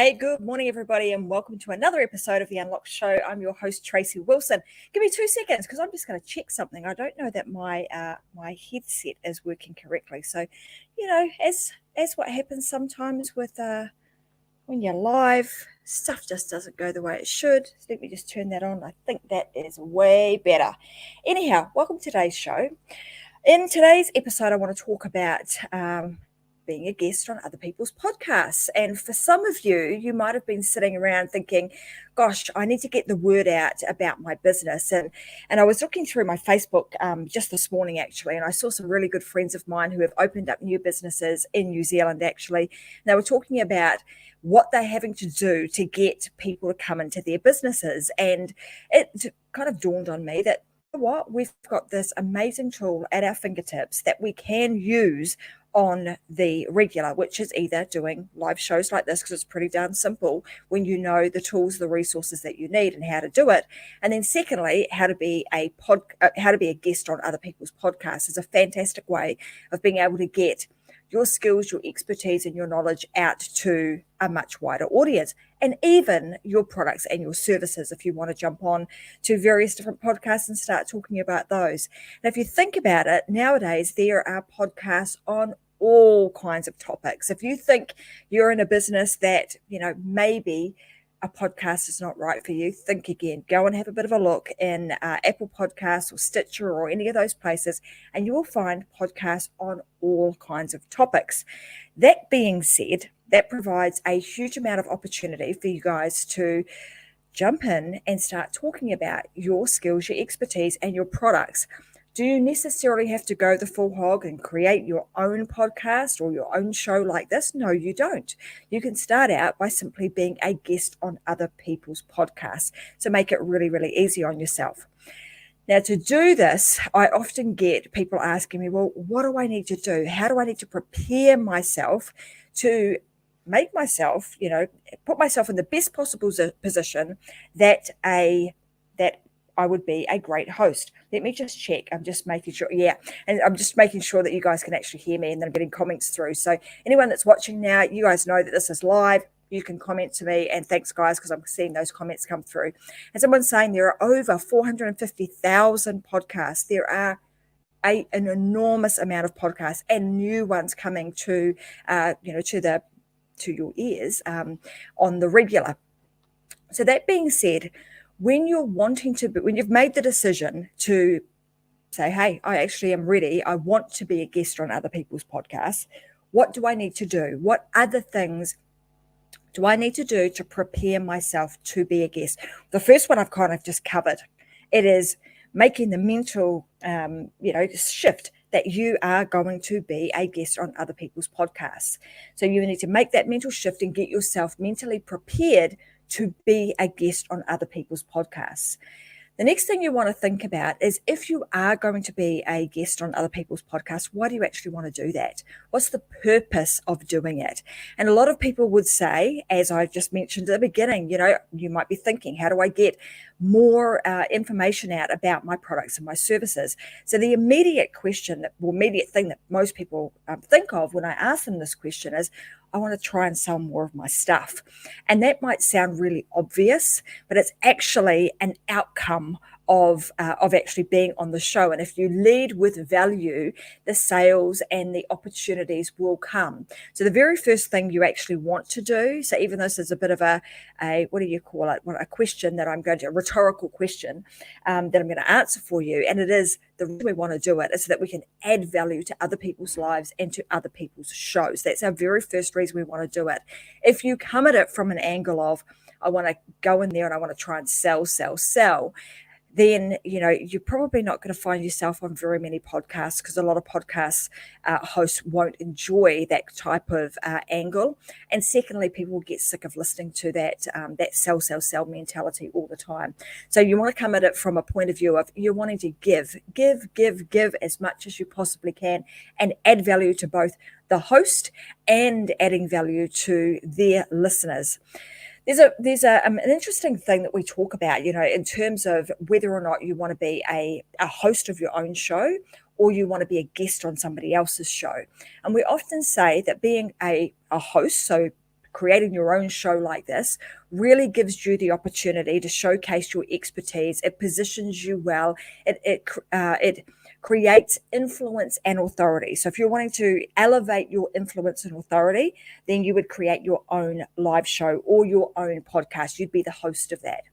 Hey, good morning, everybody, and welcome to another episode of The Unlocked Show. I'm your host, Tracy Wilson. Give me 2 seconds because I'm just going to check something. I don't know that my headset is working correctly. So, as what happens sometimes with when you're live, stuff just doesn't go the way it should. So let me just turn that on. I think that is way better. Anyhow, welcome to today's show. In today's episode, I want to talk about being a guest on other people's podcasts. And for some of you, you might have been sitting around thinking, gosh, I need to get the word out about my business. And I was looking through my Facebook just this morning, actually, and I saw some really good friends of mine who have opened up new businesses in New Zealand, actually. And they were talking about what they're having to do to get people to come into their businesses. And it kind of dawned on me that, you know what, we've got this amazing tool at our fingertips that we can use on the regular, which is either doing live shows like this, because it's pretty darn simple when you know the tools, the resources that you need and how to do it. And then secondly, how to be a guest on other people's podcasts is a fantastic way of being able to get your skills, your expertise, and your knowledge out to a much wider audience, and even your products and your services if you want to jump on to various different podcasts and start talking about those. And if you think about it, nowadays there are podcasts on all kinds of topics. If you think you're in a business that, maybe a podcast is not right for you, think again. Go and have a bit of a look in Apple Podcasts or Stitcher or any of those places, and you will find podcasts on all kinds of topics. That being said, that provides a huge amount of opportunity for you guys to jump in and start talking about your skills, your expertise, and your products. Do you necessarily have to go the full hog and create your own podcast or your own show like this? No, you don't. You can start out by simply being a guest on other people's podcasts. So make it really, really easy on yourself. Now, to do this, I often get people asking me, well, what do I need to do? How do I need to prepare myself to make myself, put myself in the best possible position that I would be a great host? Let me just check. I'm just making sure. Yeah. And I'm just making sure that you guys can actually hear me, and then I'm getting comments through. So anyone that's watching now, you guys know that this is live. You can comment to me, and thanks guys, because I'm seeing those comments come through. And someone's saying there are over 450,000 podcasts. There are an enormous amount of podcasts and new ones coming to your ears on the regular. So that being said, when you've made the decision to say, hey, I actually am ready, I want to be a guest on other people's podcasts, what do I need to do? What other things do I need to do to prepare myself to be a guest? The first one I've kind of just covered. It is making the mental shift that you are going to be a guest on other people's podcasts. So you need to make that mental shift and get yourself mentally prepared to be a guest on other people's podcasts. The next thing you want to think about is, if you are going to be a guest on other people's podcasts, why do you actually want to do that? What's the purpose of doing it? And a lot of people would say, as I just mentioned at the beginning, you might be thinking, how do I get more information out about my products and my services? So the immediate thing that most people think of when I ask them this question is, I want to try and sell more of my stuff. And that might sound really obvious, but it's actually an outcome of actually being on the show. And if you lead with value, the sales and the opportunities will come. So the very first thing you actually want to do, so even though this is a bit of a what do you call it? A question that a rhetorical question that I'm going to answer for you. And it is, the reason we want to do it is so that we can add value to other people's lives and to other people's shows. That's our very first reason we want to do it. If you come at it from an angle of, I want to go in there and I want to try and sell, then you're probably not going to find yourself on very many podcasts, because a lot of podcast hosts won't enjoy that type of angle. And secondly, people will get sick of listening to that sell mentality all the time. So you want to come at it from a point of view of, you're wanting to give as much as you possibly can, and add value to both the host and adding value to their listeners. There's an interesting thing that we talk about, in terms of whether or not you want to be a host of your own show, or you want to be a guest on somebody else's show. And we often say that being a host, so creating your own show like this really gives you the opportunity to showcase your expertise. It positions you well. It creates influence and authority. So if you're wanting to elevate your influence and authority, then you would create your own live show or your own podcast. You'd be the host of that.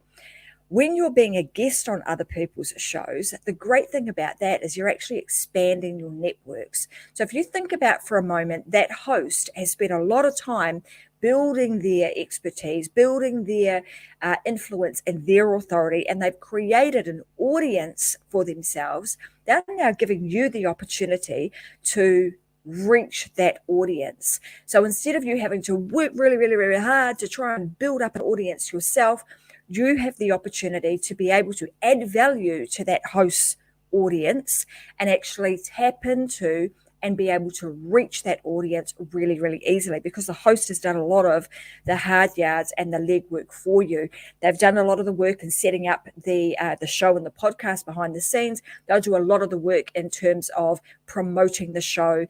When you're being a guest on other people's shows, the great thing about that is you're actually expanding your networks. So if you think about for a moment, that host has spent a lot of time building their expertise, building their influence and their authority, and they've created an audience for themselves. They're now giving you the opportunity to reach that audience. So instead of you having to work really, really, really hard to try and build up an audience yourself, you have the opportunity to be able to add value to that host's audience and actually tap into and be able to reach that audience really, really easily, because the host has done a lot of the hard yards and the legwork for you. They've done a lot of the work in setting up the show and the podcast behind the scenes. They'll do a lot of the work in terms of promoting the show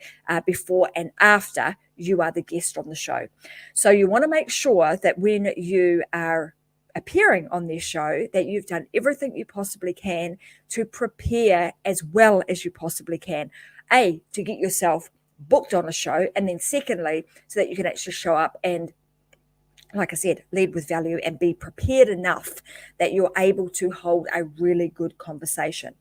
before and after you are the guest on the show. So you want to make sure that when you are appearing on their show, that you've done everything you possibly can to prepare as well as you possibly can. A, to get yourself booked on a show, and then secondly, so that you can actually show up and, like I said, lead with value and be prepared enough that you're able to hold a really good conversation.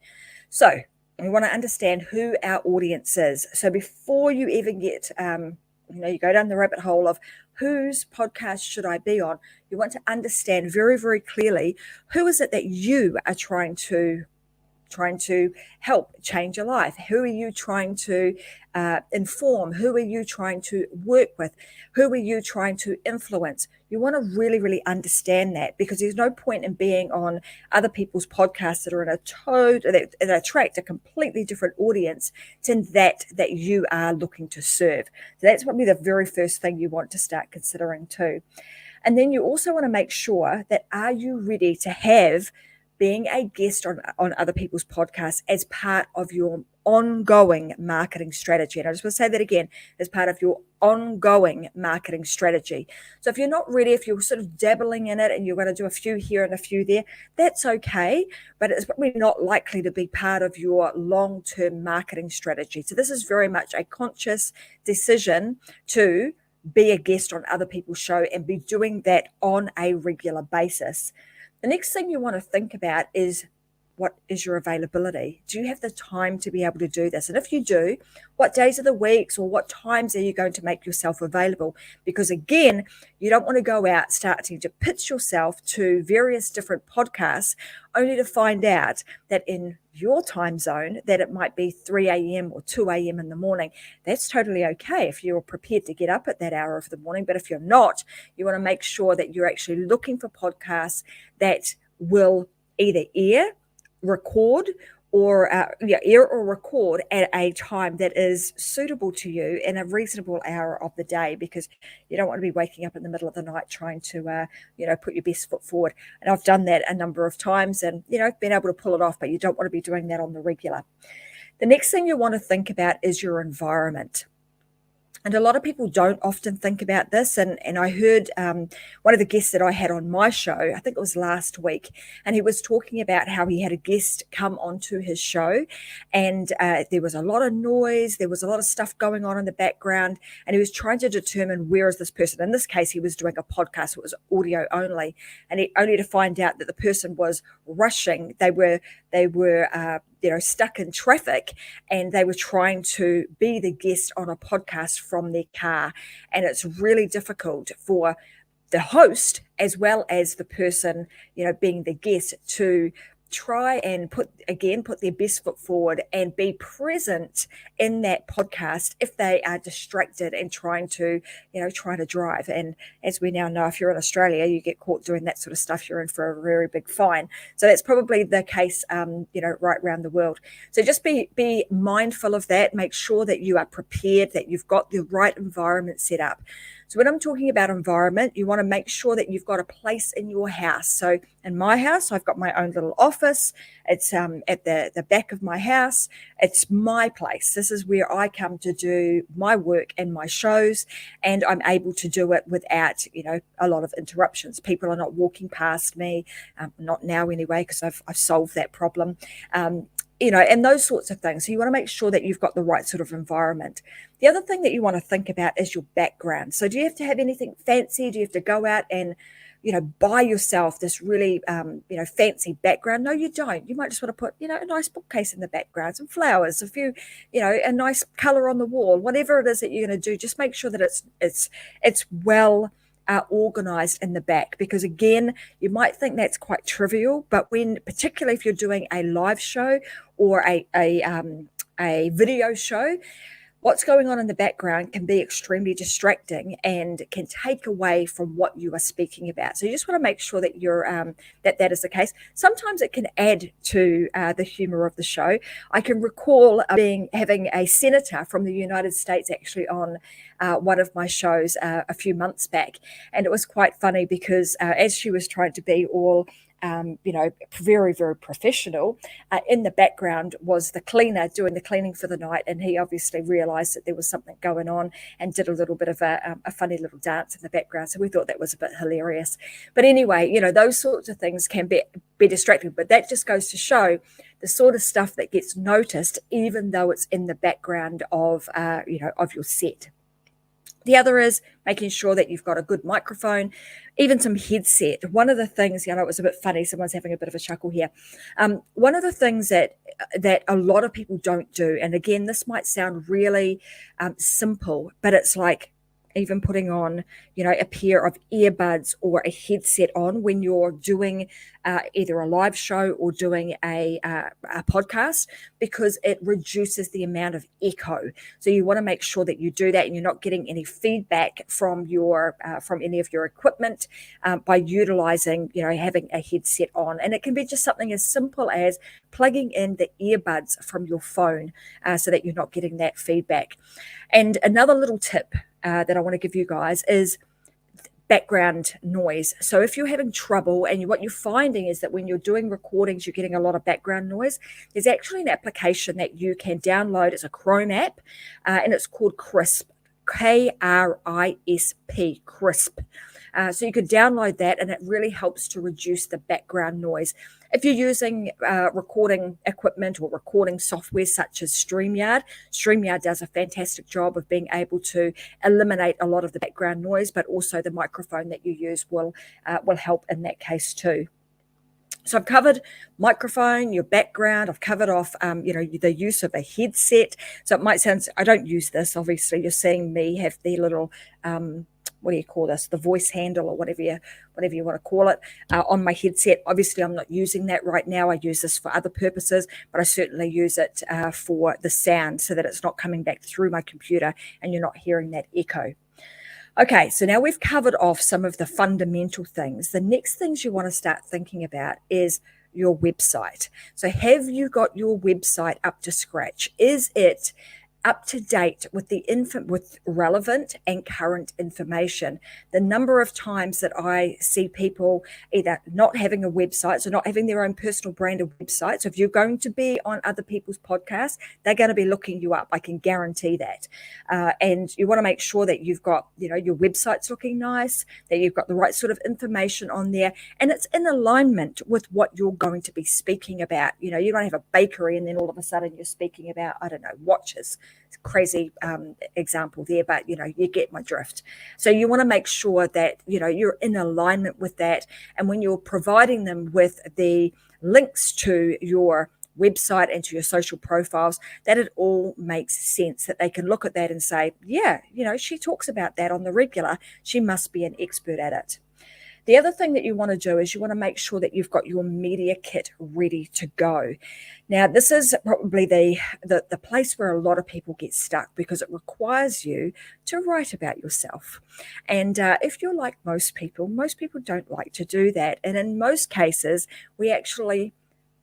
So we want to understand who our audience is. So before you even get, you go down the rabbit hole of whose podcast should I be on, you want to understand very, very clearly who is it that you are trying to help change your life. Who are you trying to inform? Who are you trying to work with? Who are you trying to influence? You want to really, really understand that, because there's no point in being on other people's podcasts that are that attract a completely different audience to that you are looking to serve. So that's probably the very first thing you want to start considering too. And then you also want to make sure that, are you ready to have being a guest on other people's podcasts as part of your ongoing marketing strategy? And I just want to say that again, as part of your ongoing marketing strategy. So if you're not ready, if you're sort of dabbling in it and you're going to do a few here and a few there, that's okay, but it's probably not likely to be part of your long-term marketing strategy. So this is very much a conscious decision to be a guest on other people's show and be doing that on a regular basis. The next thing you want to think about is, what is your availability? Do you have the time to be able to do this? And if you do, what days of the weeks or what times are you going to make yourself available? Because again, you don't want to go out starting to pitch yourself to various different podcasts only to find out that in your time zone that it might be 3 a.m. or 2 a.m. in the morning. That's totally okay if you're prepared to get up at that hour of the morning. But if you're not, you want to make sure that you're actually looking for podcasts that will either record or record at a time that is suitable to you in a reasonable hour of the day, because you don't want to be waking up in the middle of the night trying to put your best foot forward. And I've done that a number of times and been able to pull it off, but you don't want to be doing that on the regular. The next thing you want to think about is your environment. And a lot of people don't often think about this. And I heard one of the guests that I had on my show, I think it was last week, and he was talking about how he had a guest come onto his show, and there was a lot of noise, there was a lot of stuff going on in the background, and he was trying to determine, where is this person? In this case, he was doing a podcast, so it was audio only, and only to find out that the person was rushing. They were stuck in traffic, and they were trying to be the guest on a podcast from their car. And it's really difficult for the host as well as the person, being the guest, to try and put their best foot forward and be present in that podcast if they are distracted and trying to drive. And as we now know, if you're in Australia, you get caught doing that sort of stuff, you're in for a very big fine. So that's probably the case, right around the world. So just be mindful of that. Make sure that you are prepared, that you've got the right environment set up. So when I'm talking about environment, you want to make sure that you've got a place in your house. So in my house, I've got my own little office. It's at the back of my house. It's my place. This is where I come to do my work and my shows, and I'm able to do it without, a lot of interruptions. People are not walking past me, not now anyway, because I've solved that problem. And those sorts of things. So you want to make sure that you've got the right sort of environment. The other thing that you want to think about is your background. So do you have to have anything fancy? Do you have to go out and, buy yourself this really, fancy background? No, you don't. You might just want to put, a nice bookcase in the background, some flowers, a few, a nice color on the wall, whatever it is that you're going to do. Just make sure that it's well organized in the back, because again, you might think that's quite trivial, but particularly if you're doing a live show or a video show, what's going on in the background can be extremely distracting and can take away from what you are speaking about. So you just want to make sure that you're that is the case. Sometimes it can add to the humor of the show. I can recall having a senator from the United States actually on one of my shows a few months back, and it was quite funny because as she was trying to be all very, very professional. In the background was the cleaner doing the cleaning for the night, and he obviously realised that there was something going on and did a little bit of a funny little dance in the background. So we thought that was a bit hilarious. But anyway, those sorts of things can be distracting, but that just goes to show the sort of stuff that gets noticed, even though it's in the background of your set. The other is making sure that you've got a good microphone, even some headset. One of the things, it was a bit funny. Someone's having a bit of a chuckle here. One of the things that a lot of people don't do, and again, this might sound really simple, but it's like even putting on, a pair of earbuds or a headset on when you're doing either a live show or doing a podcast, because it reduces the amount of echo. So you want to make sure that you do that and you're not getting any feedback from from any of your equipment by utilizing, having a headset on. And it can be just something as simple as plugging in the earbuds from your phone so that you're not getting that feedback. And another little tip that I want to give you guys is background noise. So if you're having trouble and what you're finding is that when you're doing recordings, you're getting a lot of background noise, there's actually an application that you can download. It's a Chrome app and it's called Crisp, KRISP, Crisp. So you could download that and it really helps to reduce the background noise. If you're using recording equipment or recording software such as StreamYard does a fantastic job of being able to eliminate a lot of the background noise, but also the microphone that you use will help in that case too. So I've covered microphone, your background. I've covered off, the use of a headset. So it might sound, I don't use this. Obviously, you're seeing me have the little, what do you call this? The voice handle or whatever you want to call it on my headset. Obviously, I'm not using that right now. I use this for other purposes, but I certainly use it for the sound so that it's not coming back through my computer and you're not hearing that echo. Okay, so now we've covered off some of the fundamental things. The next things you want to start thinking about is your website. So have you got your website up to scratch? Is it up to date with with relevant and current information? The number of times that I see people either not having a website, so not having their own personal branded website. So if you're going to be on other people's podcasts, they're going to be looking you up. I can guarantee that. And you want to make sure that you've got, your website's looking nice, that you've got the right sort of information on there, and it's in alignment with what you're going to be speaking about. You don't have a bakery and then all of a sudden you're speaking about, I don't know, watches. It's a crazy example there, but you get my drift. So you want to make sure that you're in alignment with that, and when you're providing them with the links to your website and to your social profiles, that it all makes sense, that they can look at that and say, yeah, she talks about that on the regular, she must be an expert at it. The other thing that you want to do is you want to make sure that you've got your media kit ready to go. Now, this is probably the place where a lot of people get stuck, because it requires you to write about yourself. And if you're like most people don't like to do that. And in most cases, we actually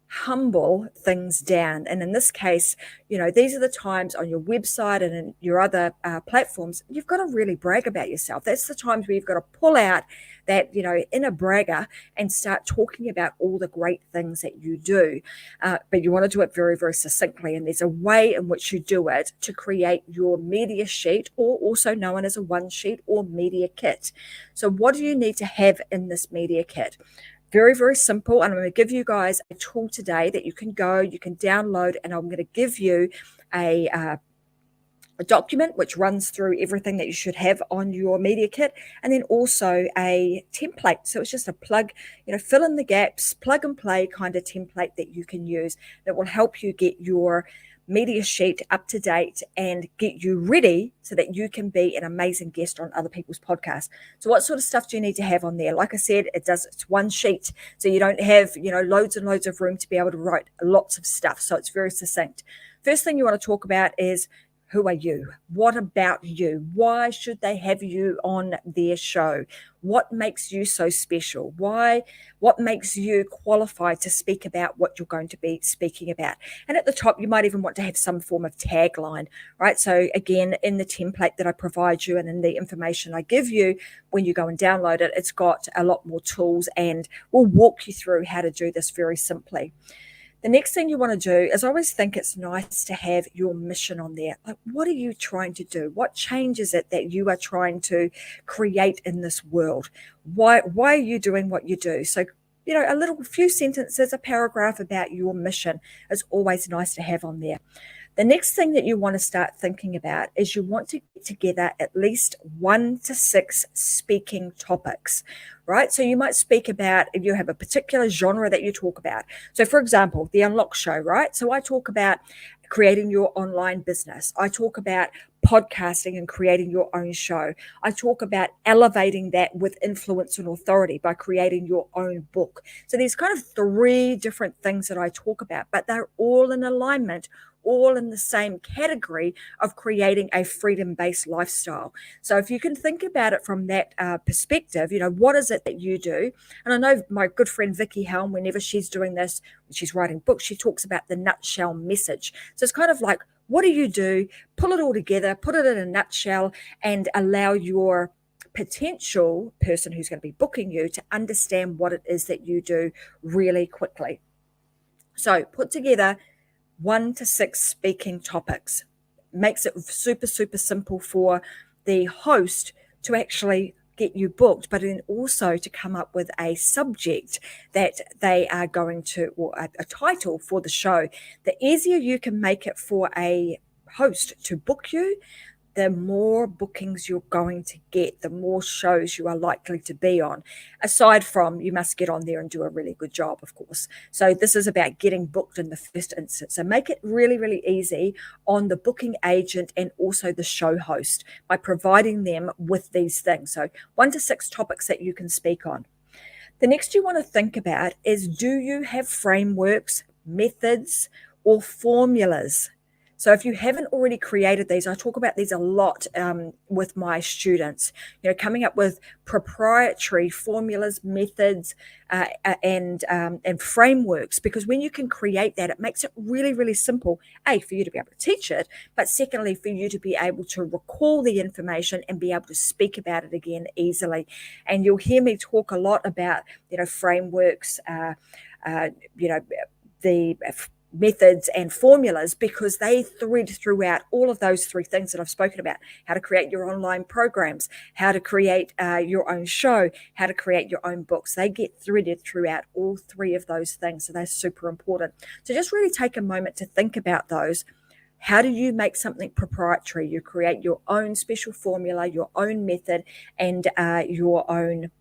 humble things down. And in this case, these are the times on your website and in your other platforms, you've got to really brag about yourself. That's the times where you've got to pull out that, inner bragger and start talking about all the great things that you do. But you want to do it very, very succinctly. And there's a way in which you do it to create your media sheet, or also known as a one sheet or media kit. So what do you need to have in this media kit? Very, very simple. And I'm going to give you guys a tool today that you can download, and I'm going to give you a document which runs through everything that you should have on your media kit, and then also a template. So it's just a plug, fill in the gaps, plug and play kind of template that you can use that will help you get your media sheet up to date and get you ready so that you can be an amazing guest on other people's podcasts. So what sort of stuff do you need to have on there? Like I said, it's one sheet, so you don't have loads and loads of room to be able to write lots of stuff. So it's very succinct. First thing you want to talk about is, who are you? What about you? Why should they have you on their show? What makes you so special? What makes you qualified to speak about what you're going to be speaking about? And at the top, you might even want to have some form of tagline, right? So again, in the template that I provide you and in the information I give you, when you go and download it, it's got a lot more tools, and we'll walk you through how to do this very simply. The next thing you want to do is, I always think it's nice to have your mission on there. Like, what are you trying to do? What change is it that you are trying to create in this world? Why are you doing what you do? So, a few sentences, a paragraph about your mission is always nice to have on there. The next thing that you want to start thinking about is you want to get together at least 1 to 6 speaking topics, right? So you might speak about, if you have a particular genre that you talk about. So for example, the Unlock Show, right? So I talk about creating your online business. I talk about podcasting and creating your own show. I talk about elevating that with influence and authority by creating your own book. So there's kind of 3 different things that I talk about, but they're all in alignment, all in the same category of creating a freedom-based lifestyle. So if you can think about it from that perspective, what is it that you do? And I know my good friend Vicky Helm, whenever she's doing this, when she's writing books, she talks about the nutshell message. So it's kind of like, what do you do? Pull it all together, put it in a nutshell, and allow your potential person who's going to be booking you to understand what it is that you do really quickly. So put together 1 to 6 speaking topics. Makes it super, super simple for the host to actually get you booked, but then also to come up with a subject that they are going to, or a title for the show. The easier you can make it for a host to book you, the more bookings you're going to get, the more shows you are likely to be on. Aside from, you must get on there and do a really good job, of course. So this is about getting booked in the first instance. So make it really, really easy on the booking agent and also the show host by providing them with these things. So 1 to 6 topics that you can speak on. The next you want to think about is, do you have frameworks, methods, or formulas? So if you haven't already created these, I talk about these a lot with my students, coming up with proprietary formulas, methods, and frameworks, because when you can create that, it makes it really, really simple, A, for you to be able to teach it, but secondly, for you to be able to recall the information and be able to speak about it again easily. And you'll hear me talk a lot about, frameworks, the methods and formulas, because they thread throughout all of those 3 things that I've spoken about: how to create your online programs, how to create your own show, how to create your own books. They get threaded throughout all 3 of those things. So they're super important. So just really take a moment to think about those. How do you make something proprietary? You create your own special formula, your own method, and your own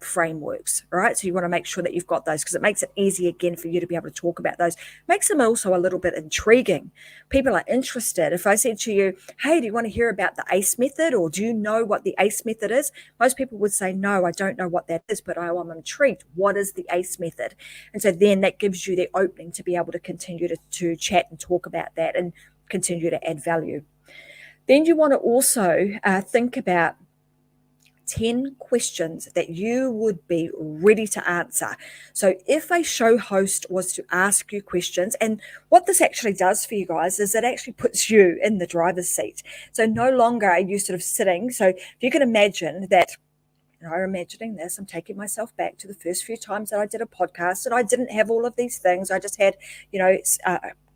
frameworks, right? So you want to make sure that you've got those, because it makes it easy again for you to be able to talk about those. Makes them also a little bit intriguing. People are interested. If I said to you, hey, do you want to hear about the ACE method, or do you know what the ACE method is? Most people would say, no, I don't know what that is, but I'm intrigued. What is the ACE method? And so then that gives you the opening to be able to continue to chat and talk about that and continue to add value. Then you want to also think about 10 questions that you would be ready to answer. So if a show host was to ask you questions, and what this actually does for you guys is it actually puts you in the driver's seat. So no longer are you sort of sitting. So if you can imagine that, I'm imagining this, I'm taking myself back to the first few times that I did a podcast, and I didn't have all of these things. I just had,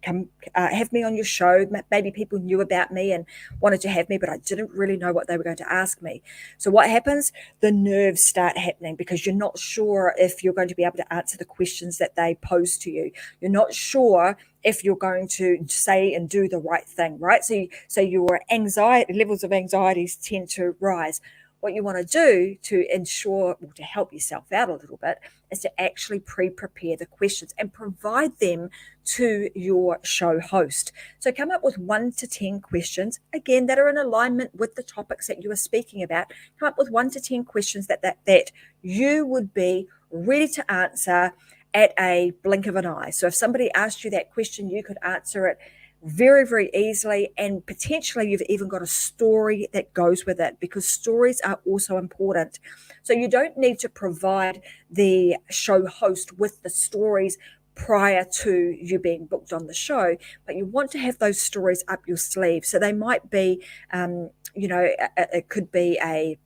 come have me on your show. Maybe people knew about me and wanted to have me, but I didn't really know what they were going to ask me. So what happens? The nerves start happening because you're not sure if you're going to be able to answer the questions that they pose to you. You're not sure if you're going to say and do the right thing, right? So your anxiety levels of anxieties tend to rise. What you want to do to ensure, or to help yourself out a little bit, is to actually pre-prepare the questions and provide them to your show host. So come up with 1 to 10 questions, again, that are in alignment with the topics that you are speaking about. Come up with 1 to 10 questions that you would be ready to answer at a blink of an eye. So if somebody asked you that question, you could answer it very, very easily, and potentially you've even got a story that goes with it, because stories are also important. So you don't need to provide the show host with the stories prior to you being booked on the show, but you want to have those stories up your sleeve. So they might be, it could be a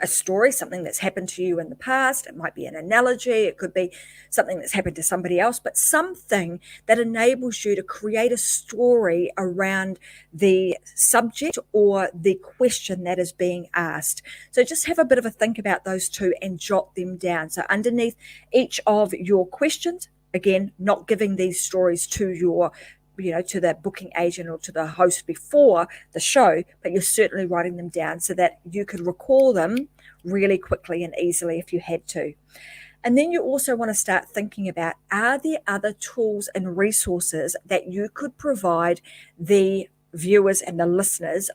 story, something that's happened to you in the past. It might be an analogy. It could be something that's happened to somebody else, but something that enables you to create a story around the subject or the question that is being asked. So just have a bit of a think about those two and jot them down. So underneath each of your questions, again, not giving these stories to to the booking agent or to the host before the show, but you're certainly writing them down so that you could recall them really quickly and easily if you had to. And then you also want to start thinking about, are there other tools and resources that you could provide the viewers and the listeners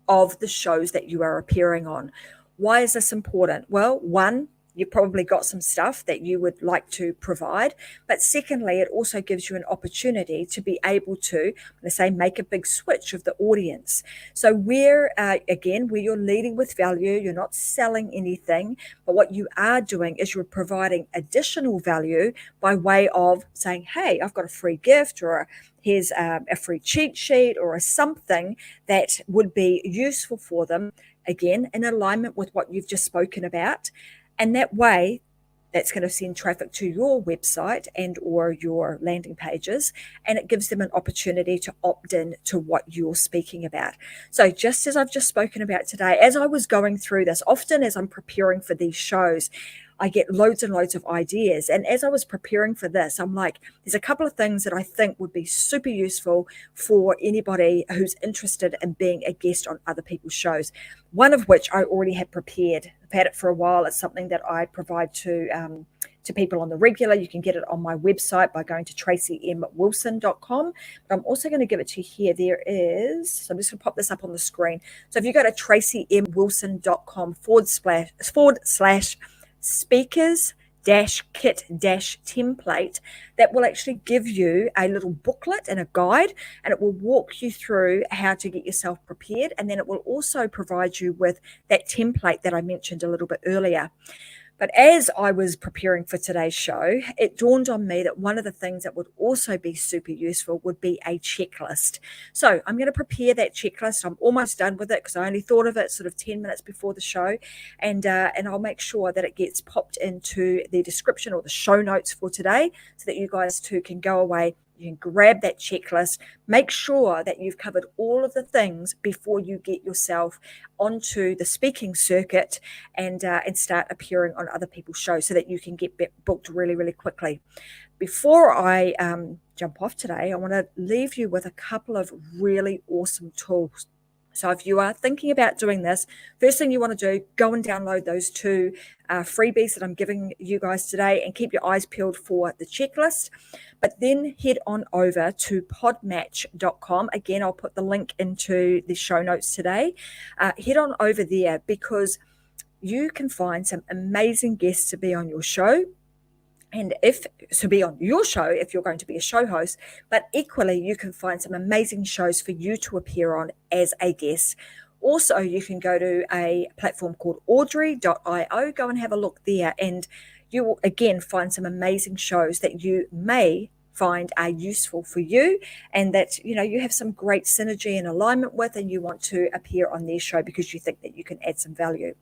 of the shows that you are appearing on? Why is this important? Well, one, you've probably got some stuff that you would like to provide. But secondly, it also gives you an opportunity to be able to, let's say, make a big switch of the audience. So where you're leading with value, you're not selling anything, but what you are doing is you're providing additional value by way of saying, hey, I've got a free gift, or here's a free cheat sheet, or something that would be useful for them, again, in alignment with what you've just spoken about. And that way, that's going to send traffic to your website and or your landing pages, and it gives them an opportunity to opt in to what you're speaking about. So just as I've just spoken about today, as I was going through this, often as I'm preparing for these shows, I get loads and loads of ideas. And as I was preparing for this, I'm like, there's a couple of things that I think would be super useful for anybody who's interested in being a guest on other people's shows. One of which I already had prepared. I've had it for a while. It's something that I provide to people on the regular. You can get it on my website by going to tracymwilson.com. But I'm also going to give it to you here. There is, so I'm just going to pop this up on the screen. So if you go to tracymwilson.com // speakers kit template, that will actually give you a little booklet and a guide, and it will walk you through how to get yourself prepared. And then it will also provide you with that template that I mentioned a little bit earlier. But as I was preparing for today's show, it dawned on me that one of the things that would also be super useful would be a checklist. So I'm going to prepare that checklist. I'm almost done with it because I only thought of it sort of 10 minutes before the show. And I'll make sure that it gets popped into the description or the show notes for today so that you guys too can go away. You can grab that checklist, make sure that you've covered all of the things before you get yourself onto the speaking circuit and start appearing on other people's shows so that you can get booked really, really quickly. Before I jump off today, I want to leave you with a couple of really awesome tools. So if you are thinking about doing this, first thing you want to do, go and download those two freebies that I'm giving you guys today and keep your eyes peeled for the checklist. But then head on over to podmatch.com. Again, I'll put the link into the show notes today. Head on over there because you can find some amazing guests to be on your show. And be on your show if you're going to be a show host, but equally you can find some amazing shows for you to appear on as a guest Also, you can go to a platform called audrey.io. Go and have a look there, and you will again find some amazing shows that you may find are useful for you, and that you have some great synergy and alignment with, and you want to appear on their show because you think that you can add some value.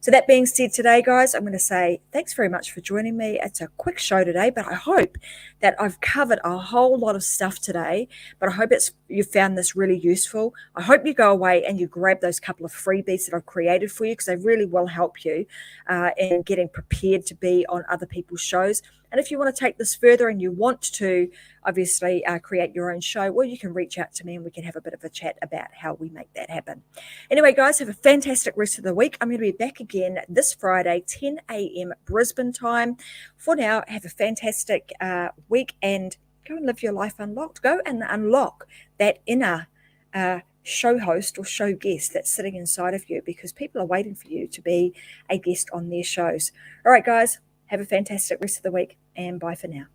So that being said, today, guys, I'm going to say thanks very much for joining me. It's a quick show today, but I hope that I've covered a whole lot of stuff today. But I hope you found this really useful. I hope you go away and you grab those couple of freebies that I've created for you, because they really will help you in getting prepared to be on other people's shows. And if you want to take this further and you want to obviously create your own show, well, you can reach out to me and we can have a bit of a chat about how we make that happen. Anyway, guys, have a fantastic rest of the week. I'm going to be back again this Friday, 10 a.m. Brisbane time. For now, have a fantastic week and go and live your life unlocked. Go and unlock that inner show host or show guest that's sitting inside of you, because people are waiting for you to be a guest on their shows. All right, guys, have a fantastic rest of the week and bye for now.